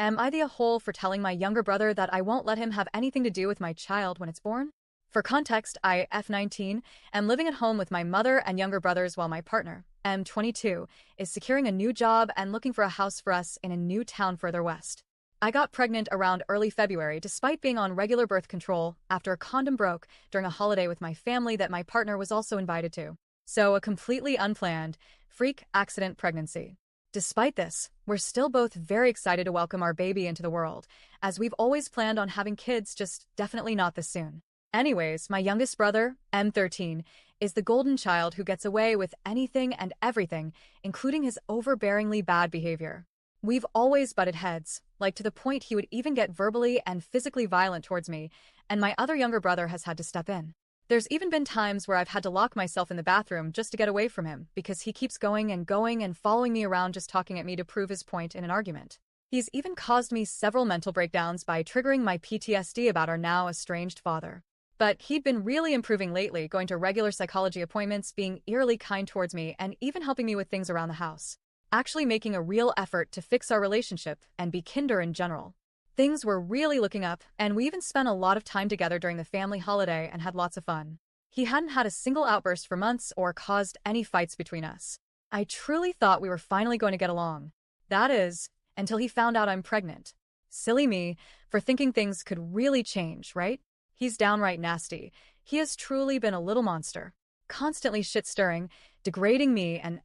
Am I the a-hole for telling my younger brother that I won't let him have anything to do with my child when it's born? For context, I, F19, am living at home with my mother and younger brothers while my partner, M22, is securing a new job and looking for a house for us in a new town further west. I got pregnant around early February despite being on regular birth control after a condom broke during a holiday with my family that my partner was also invited to. So a completely unplanned, freak accident pregnancy. Despite this, we're still both very excited to welcome our baby into the world, as we've always planned on having kids, just definitely not this soon. Anyways, my youngest brother, M13, is the golden child who gets away with anything and everything, including his overbearingly bad behavior. We've always butted heads, like to the point he would even get verbally and physically violent towards me, and my other younger brother has had to step in. There's even been times where I've had to lock myself in the bathroom just to get away from him because he keeps going and following me around just talking at me to prove his point in an argument. He's even caused me several mental breakdowns by triggering my PTSD about our now estranged father. But he'd been really improving lately, going to regular psychology appointments, being eerily kind towards me, and even helping me with things around the house. Actually making a real effort to fix our relationship and be kinder in general. Things were really looking up, and we even spent a lot of time together during the family holiday and had lots of fun. He hadn't had a single outburst for months or caused any fights between us. I truly thought we were finally going to get along. That is, until he found out I'm pregnant. Silly me, for thinking things could really change, right? He's downright nasty. He has truly been a little monster. Constantly shit-stirring, degrading me, and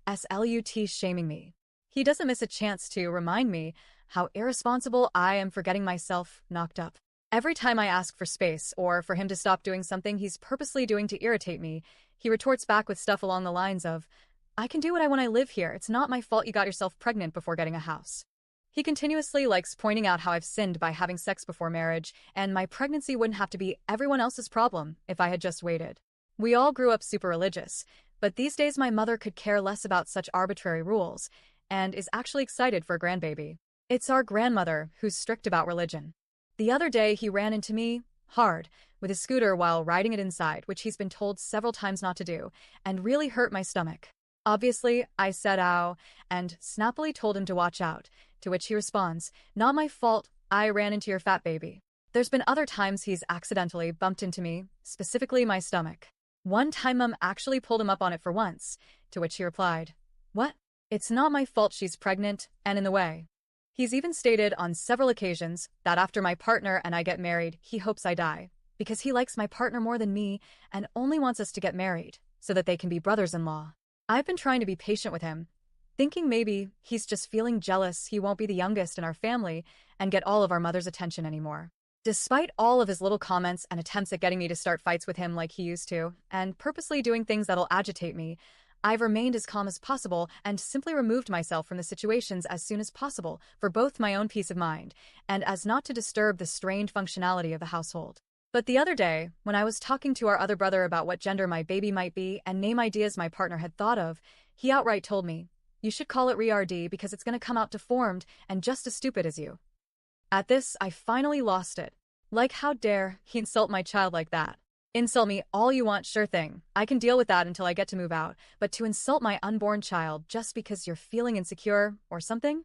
shaming me. He doesn't miss a chance to remind me how irresponsible I am for getting myself knocked up. Every time I ask for space or for him to stop doing something he's purposely doing to irritate me, he retorts back with stuff along the lines of, "I can do what I want, I live here. It's not my fault you got yourself pregnant before getting a house." He continuously likes pointing out how I've sinned by having sex before marriage, and my pregnancy wouldn't have to be everyone else's problem if I had just waited. We all grew up super religious, but these days my mother could care less about such arbitrary rules, and is actually excited for a grandbaby. It's our grandmother who's strict about religion. The other day he ran into me, hard, with his scooter while riding it inside, which he's been told several times not to do, and really hurt my stomach. Obviously, I said ow, and snappily told him to watch out, to which he responds, "Not my fault, I ran into your fat baby." There's been other times he's accidentally bumped into me, specifically my stomach. One time Mum actually pulled him up on it for once, to which he replied, "What? It's not my fault she's pregnant and in the way." He's even stated on several occasions that after my partner and I get married, he hopes I die, because he likes my partner more than me and only wants us to get married, so that they can be brothers-in-law. I've been trying to be patient with him, thinking maybe he's just feeling jealous he won't be the youngest in our family and get all of our mother's attention anymore. Despite all of his little comments and attempts at getting me to start fights with him like he used to, and purposely doing things that'll agitate me, I've remained as calm as possible and simply removed myself from the situations as soon as possible for both my own peace of mind and as not to disturb the strained functionality of the household. But the other day, when I was talking to our other brother about what gender my baby might be and name ideas my partner had thought of, he outright told me, "You should call it RD because it's going to come out deformed and just as stupid as you." At this, I finally lost it. Like, how dare he insult my child like that? Insult me all you want, sure thing. I can deal with that until I get to move out, but to insult my unborn child just because you're feeling insecure or something?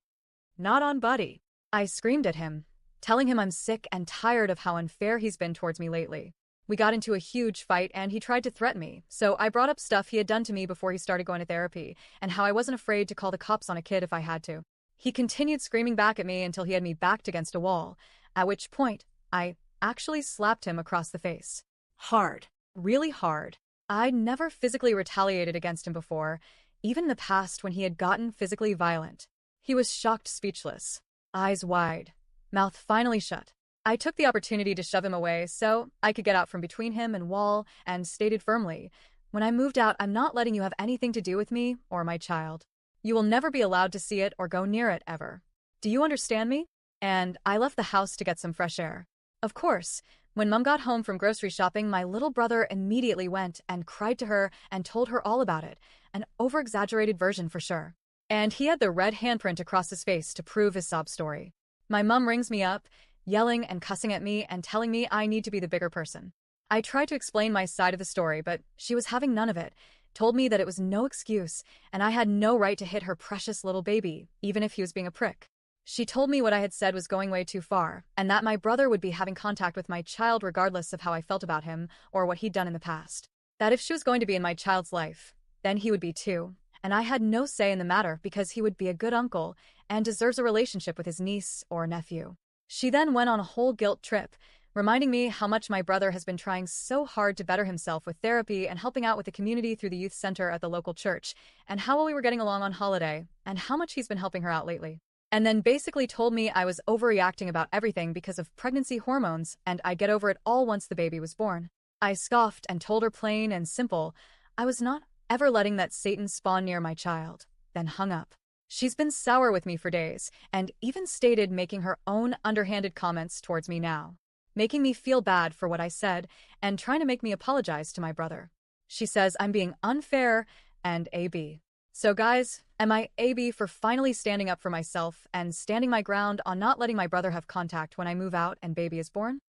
Not on, buddy. I screamed at him, telling him I'm sick and tired of how unfair he's been towards me lately. We got into a huge fight and he tried to threaten me, so I brought up stuff he had done to me before he started going to therapy and how I wasn't afraid to call the cops on a kid if I had to. He continued screaming back at me until he had me backed against a wall, at which point I actually slapped him across the face. Hard. Really hard. I'd never physically retaliated against him before, even in the past when he had gotten physically violent. He was shocked, speechless, eyes wide, mouth finally shut. I took the opportunity to shove him away so I could get out from between him and wall and stated firmly, "When I moved out, I'm not letting you have anything to do with me or my child. You will never be allowed to see it or go near it ever. Do you understand me?" And I left the house to get some fresh air. Of course, when Mum got home from grocery shopping, my little brother immediately went and cried to her and told her all about it, an over-exaggerated version for sure. And he had the red handprint across his face to prove his sob story. My mum rings me up, yelling and cussing at me and telling me I need to be the bigger person. I tried to explain my side of the story, but she was having none of it, told me that it was no excuse and I had no right to hit her precious little baby, even if he was being a prick. She told me what I had said was going way too far, and that my brother would be having contact with my child regardless of how I felt about him or what he'd done in the past. That if she was going to be in my child's life, then he would be too, and I had no say in the matter because he would be a good uncle and deserves a relationship with his niece or nephew. She then went on a whole guilt trip, reminding me how much my brother has been trying so hard to better himself with therapy and helping out with the community through the youth center at the local church, and how well we were getting along on holiday, and how much he's been helping her out lately. And then basically told me I was overreacting about everything because of pregnancy hormones, and I'd get over it all once the baby was born. I scoffed and told her plain and simple I was not ever letting that Satan spawn near my child, then hung up. She's been sour with me for days, and even stated making her own underhanded comments towards me now, making me feel bad for what I said and trying to make me apologize to my brother. She says I'm being unfair and AB. So guys, am I AB for finally standing up for myself and standing my ground on not letting my brother have contact when I move out and baby is born?